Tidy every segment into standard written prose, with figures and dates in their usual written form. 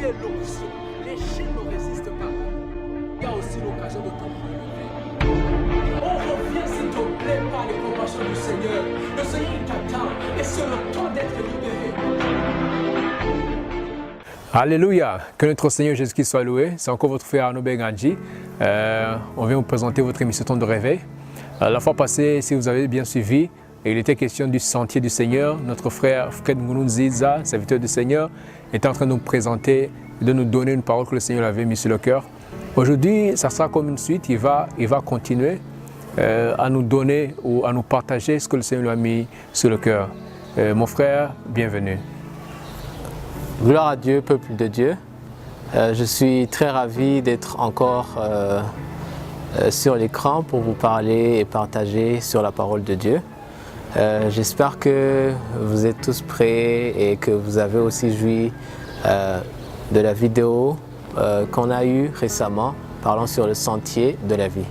malgré l'oppression, les chaînes ne résistent pas. Il y a aussi l'occasion de te relever. On revient s'il te plaît par les compassions du Seigneur. Le Seigneur t'attend et c'est le temps d'être libéré. Alléluia, que notre Seigneur Jésus-Christ soit loué. C'est encore votre frère Arnaud Benganji. On vient vous présenter votre émission Temps de réveil. La fois passée, si vous avez bien suivi, il était question du sentier du Seigneur. Notre frère Fred Ngununziza, serviteur du Seigneur, était en train de nous présenter, de nous donner une parole que le Seigneur avait mise sur le cœur. Aujourd'hui, ça sera comme une suite. Il va continuer à nous donner ou à nous partager ce que le Seigneur lui a mis sur le cœur. Mon frère, bienvenue. Gloire à Dieu, peuple de Dieu. Je suis très ravi d'être encore sur l'écran pour vous parler et partager sur la parole de Dieu. J'espère que vous êtes tous prêts et que vous avez aussi joui de la vidéo qu'on a eue récemment parlant sur le sentier de la vie.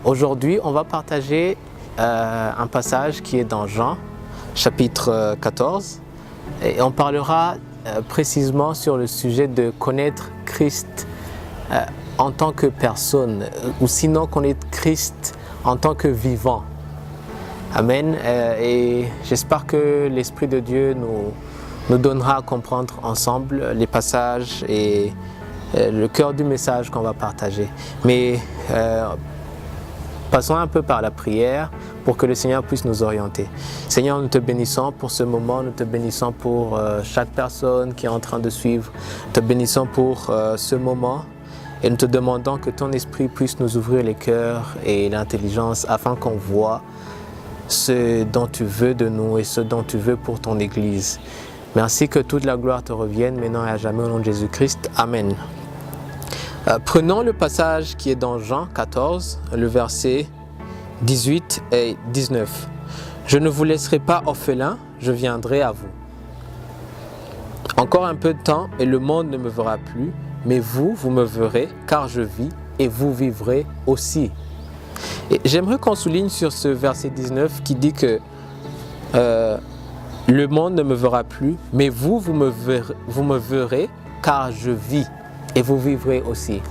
Aujourd'hui, on va partager un passage qui est dans Jean, chapitre 14, et on parlera précisément sur le sujet de connaître Christ en tant que personne, ou sinon connaître Christ en tant que vivant. Amen. Et j'espère que l'Esprit de Dieu nous donnera à comprendre ensemble les passages et le cœur du message qu'on va partager. Mais passons un peu par la prière pour que le Seigneur puisse nous orienter. Seigneur, nous te bénissons pour ce moment, nous te bénissons pour chaque personne qui est en train de suivre, nous te bénissons pour ce moment et nous te demandons que ton Esprit puisse nous ouvrir les cœurs et l'intelligence afin qu'on voit ce dont tu veux de nous et ce dont tu veux pour ton Église. Merci, que toute la gloire te revienne maintenant et à jamais au nom de Jésus-Christ. Amen. Prenons le passage qui est dans Jean 14, le verset 18 et 19. Je ne vous laisserai pas orphelins, je viendrai à vous. Encore un peu de temps et le monde ne me verra plus, mais vous me verrez, car je vis et vous vivrez aussi. Et j'aimerais qu'on souligne sur ce verset 19 qui dit que le monde ne me verra plus, mais vous me verrez, car je vis et vous vivrez aussi.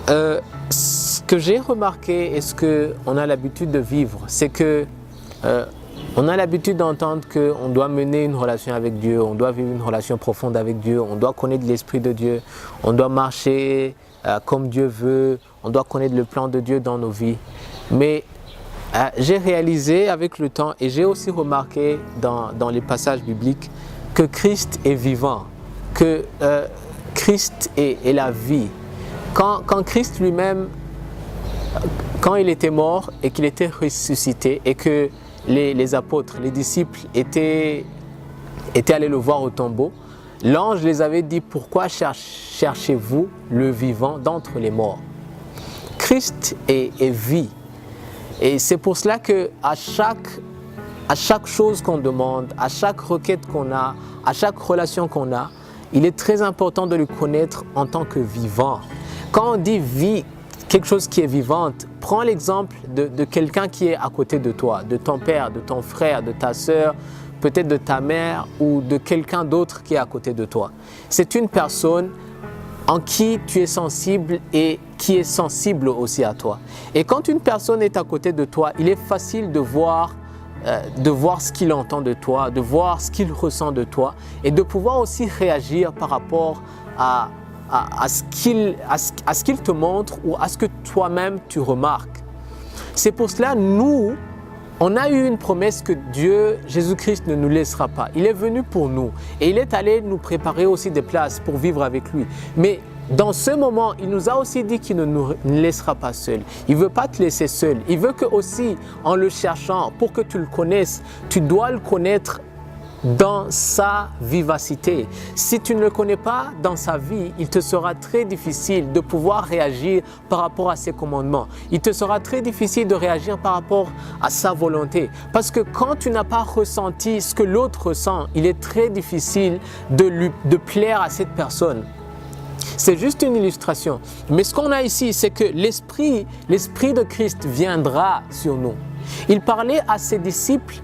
Ce que j'ai remarqué et ce qu'on a l'habitude de vivre, c'est que on a l'habitude d'entendre qu'on doit mener une relation avec Dieu, on doit vivre une relation profonde avec Dieu, on doit connaître l'Esprit de Dieu, on doit marcher comme Dieu veut, on doit connaître le plan de Dieu dans nos vies. Mais j'ai réalisé avec le temps et j'ai aussi remarqué dans les passages bibliques que Christ est vivant, que Christ est la vie. Quand Christ lui-même, quand il était mort et qu'il était ressuscité et que les apôtres, les disciples étaient allés le voir au tombeau, l'ange les avait dit: pourquoi cherchez-vous le vivant d'entre les morts? Christ est vie. Et c'est pour cela que à chaque chose qu'on demande, à chaque requête qu'on a, à chaque relation qu'on a, il est très important de le connaître en tant que vivant. Quand on dit vie, quelque chose qui est vivante, prends l'exemple de quelqu'un qui est à côté de toi, de ton père, de ton frère, de ta sœur, peut-être de ta mère ou de quelqu'un d'autre qui est à côté de toi. C'est une personne en qui tu es sensible et qui est sensible aussi à toi. Et quand une personne est à côté de toi, il est facile de voir ce qu'il entend de toi, de voir ce qu'il ressent de toi et de pouvoir aussi réagir par rapport à ce qu'il te montre ou à ce que toi-même tu remarques. C'est pour cela, nous, on a eu une promesse que Dieu, Jésus-Christ, ne nous laissera pas. Il est venu pour nous et il est allé nous préparer aussi des places pour vivre avec lui. Mais dans ce moment, il nous a aussi dit qu'il ne nous laissera pas seuls. Il ne veut pas te laisser seul. Il veut que aussi, en le cherchant, pour que tu le connaisses, tu dois le connaître dans sa vivacité. Si tu ne le connais pas dans sa vie, il te sera très difficile de pouvoir réagir par rapport à ses commandements. Il te sera très difficile de réagir par rapport à sa volonté. Parce que quand tu n'as pas ressenti ce que l'autre ressent, il est très difficile de plaire à cette personne. C'est juste une illustration. Mais ce qu'on a ici, c'est que l'Esprit de Christ viendra sur nous. Il parlait à ses disciples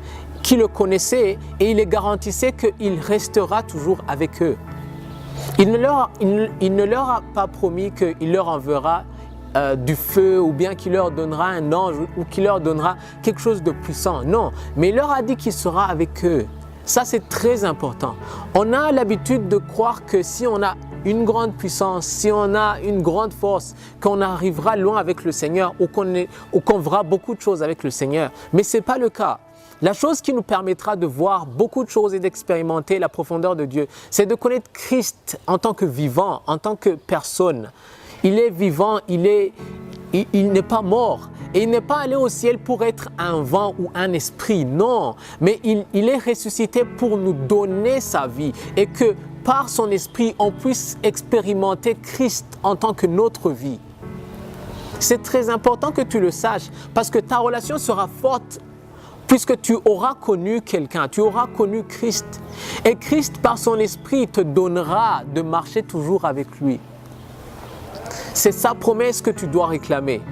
qui le connaissaient et il les garantissait qu'il restera toujours avec eux. Il ne leur a pas promis qu'il leur enverra du feu ou bien qu'il leur donnera un ange ou qu'il leur donnera quelque chose de puissant. Non, mais il leur a dit qu'il sera avec eux. Ça, c'est très important. On a l'habitude de croire que si on a une grande puissance, si on a une grande force, qu'on arrivera loin avec le Seigneur ou qu'on verra beaucoup de choses avec le Seigneur. Mais ce n'est pas le cas. La chose qui nous permettra de voir beaucoup de choses et d'expérimenter la profondeur de Dieu, c'est de connaître Christ en tant que vivant, en tant que personne. Il est vivant, il n'est pas mort. Et il n'est pas allé au ciel pour être un vent ou un esprit, non. Mais il est ressuscité pour nous donner sa vie et que par son esprit, on puisse expérimenter Christ en tant que notre vie. C'est très important que tu le saches parce que ta relation sera forte puisque tu auras connu quelqu'un, tu auras connu Christ. Et Christ, par son esprit, te donnera de marcher toujours avec lui. C'est sa promesse que tu dois réclamer.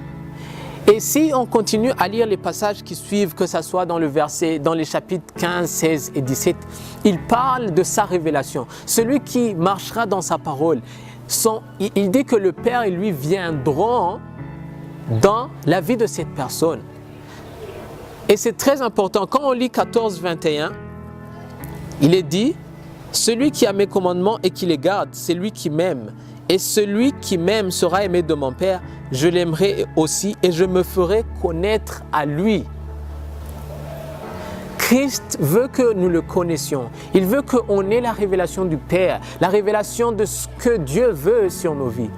Et si on continue à lire les passages qui suivent, que ce soit dans les chapitres 15, 16 et 17, il parle de sa révélation. Celui qui marchera dans sa parole, il dit que le Père et lui viendront dans la vie de cette personne. Et c'est très important. Quand on lit 14, 21, il est dit « Celui qui a mes commandements et qui les garde, c'est lui qui m'aime. Et celui qui m'aime sera aimé de mon Père, je l'aimerai aussi et je me ferai connaître à lui. » Christ veut que nous le connaissions. Il veut qu'on ait la révélation du Père, la révélation de ce que Dieu veut sur nos vies.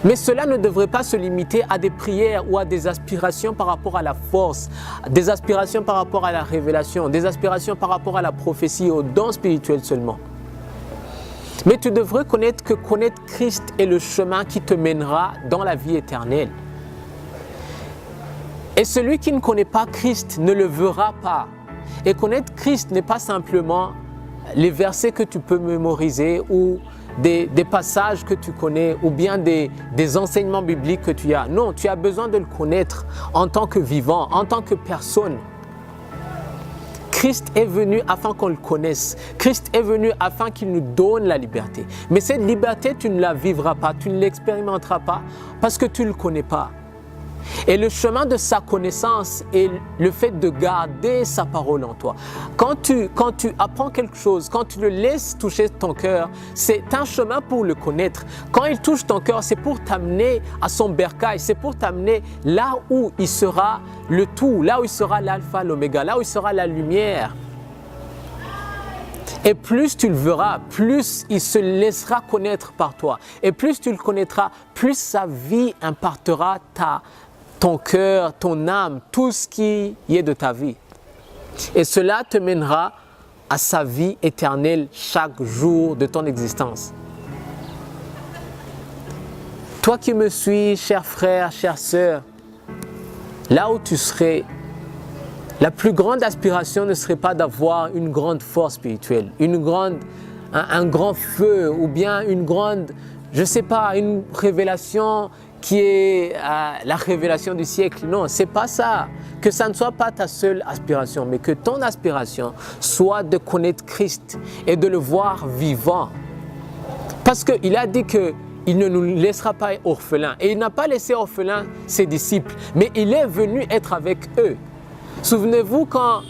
Mais cela ne devrait pas se limiter à des prières ou à des aspirations par rapport à la force, des aspirations par rapport à la révélation, des aspirations par rapport à la prophétie, aux dons spirituels seulement. Mais tu devrais connaître que connaître Christ est le chemin qui te mènera dans la vie éternelle. Et celui qui ne connaît pas Christ ne le verra pas. Et connaître Christ n'est pas simplement les versets que tu peux mémoriser ou des passages que tu connais ou bien des enseignements bibliques que tu as. Non, tu as besoin de le connaître en tant que vivant, en tant que personne. Christ est venu afin qu'on le connaisse. Christ est venu afin qu'il nous donne la liberté. Mais cette liberté, tu ne la vivras pas, tu ne l'expérimenteras pas parce que tu ne le connais pas. Et le chemin de sa connaissance est le fait de garder sa parole en toi. Quand tu apprends quelque chose, quand tu le laisses toucher ton cœur, c'est un chemin pour le connaître. Quand il touche ton cœur, c'est pour t'amener à son bercail, c'est pour t'amener là où il sera le tout, là où il sera l'alpha, l'oméga, là où il sera la lumière. Et plus tu le verras, plus il se laissera connaître par toi. Et plus tu le connaîtras, plus sa vie impactera ton cœur, ton âme, tout ce qui est de ta vie. Et cela te mènera à sa vie éternelle chaque jour de ton existence. Toi qui me suis, cher frère, chère sœur, là où tu serais, la plus grande aspiration ne serait pas d'avoir une grande force spirituelle, un grand feu ou bien une grande, je ne sais pas, une révélation qui est la révélation du siècle. Non, ce n'est pas ça. Que ça ne soit pas ta seule aspiration, mais que ton aspiration soit de connaître Christ et de le voir vivant. Parce qu'il a dit qu'il ne nous laissera pas orphelins. Et il n'a pas laissé orphelins ses disciples, mais il est venu être avec eux. Souvenez-vous quand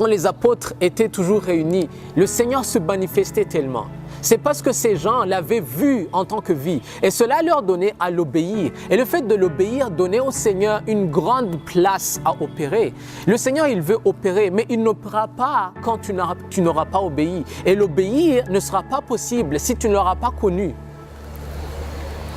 les apôtres étaient toujours réunis, le Seigneur se manifestait tellement. C'est parce que ces gens l'avaient vu en tant que vie. Et cela leur donnait à l'obéir. Et le fait de l'obéir donnait au Seigneur une grande place à opérer. Le Seigneur, il veut opérer, mais il n'opérera pas quand tu n'auras pas obéi. Et l'obéir ne sera pas possible si tu ne l'auras pas connu.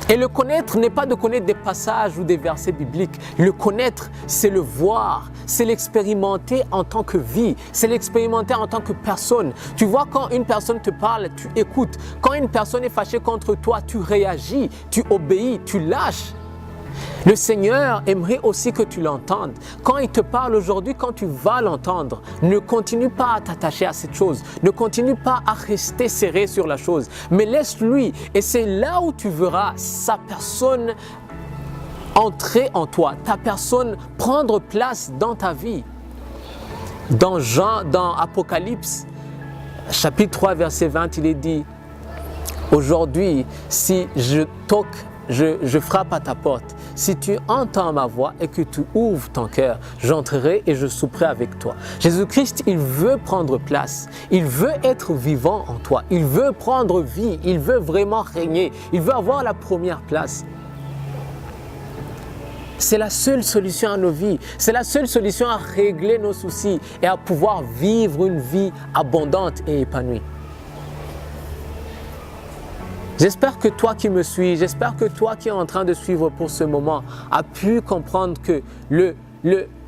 Et le connaître n'est pas de connaître des passages ou des versets bibliques. Le connaître, c'est le voir, c'est l'expérimenter en tant que vie, c'est l'expérimenter en tant que personne. Tu vois, quand une personne te parle, tu écoutes. Quand une personne est fâchée contre toi, tu réagis, tu obéis, tu lâches. Le Seigneur aimerait aussi que tu l'entendes. Quand il te parle aujourd'hui, quand tu vas l'entendre, ne continue pas à t'attacher à cette chose. Ne continue pas à rester serré sur la chose. Mais laisse-lui. Et c'est là où tu verras sa personne entrer en toi. Ta personne prendre place dans ta vie. Dans Apocalypse, chapitre 3, verset 20, il est dit « Aujourd'hui, si je toque, je frappe à ta porte. Si tu entends ma voix et que tu ouvres ton cœur, j'entrerai et je souperai avec toi. » Jésus-Christ, il veut prendre place. Il veut être vivant en toi. Il veut prendre vie. Il veut vraiment régner. Il veut avoir la première place. C'est la seule solution à nos vies. C'est la seule solution à régler nos soucis et à pouvoir vivre une vie abondante et épanouie. J'espère que toi qui me suis, j'espère que toi qui es en train de suivre pour ce moment, as pu comprendre que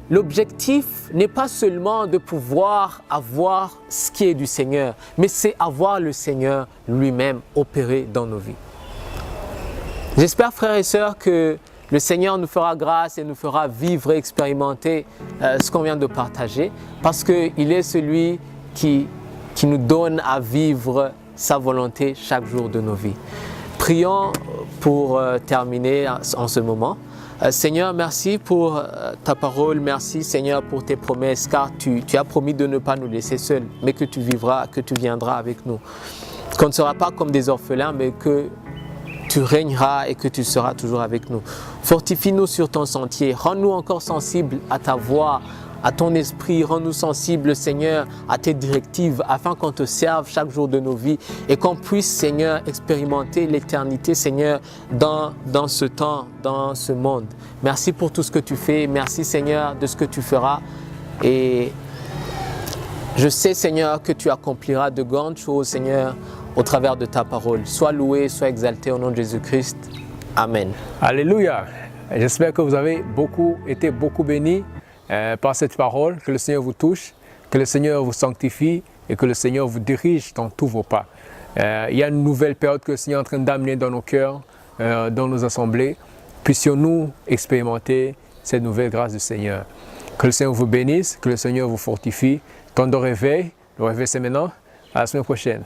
l'objectif n'est pas seulement de pouvoir avoir ce qui est du Seigneur, mais c'est avoir le Seigneur lui-même opérer dans nos vies. J'espère, frères et sœurs, que le Seigneur nous fera grâce et nous fera vivre et expérimenter ce qu'on vient de partager, parce qu'il est celui qui nous donne à vivre sa volonté chaque jour de nos vies. Prions pour terminer en ce moment. Seigneur, merci pour ta parole, merci Seigneur pour tes promesses, car tu as promis de ne pas nous laisser seuls, mais que tu vivras, que tu viendras avec nous. Qu'on ne sera pas comme des orphelins, mais que tu régneras et que tu seras toujours avec nous. Fortifie-nous sur ton sentier, rends-nous encore sensibles à ta voix, à ton esprit, rends-nous sensibles, Seigneur, à tes directives, afin qu'on te serve chaque jour de nos vies et qu'on puisse, Seigneur, expérimenter l'éternité, Seigneur, dans ce temps, dans ce monde. Merci pour tout ce que tu fais, merci, Seigneur, de ce que tu feras. Et je sais, Seigneur, que tu accompliras de grandes choses, Seigneur, au travers de ta parole. Sois loué, sois exalté au nom de Jésus-Christ. Amen. Alléluia. J'espère que vous avez été beaucoup bénis par cette parole, que le Seigneur vous touche, que le Seigneur vous sanctifie et que le Seigneur vous dirige dans tous vos pas. Il y a une nouvelle période que le Seigneur est en train d'amener dans nos cœurs, dans nos assemblées. Puissions-nous expérimenter cette nouvelle grâce du Seigneur. Que le Seigneur vous bénisse, que le Seigneur vous fortifie. Temps de réveil, le réveil c'est maintenant. À la semaine prochaine.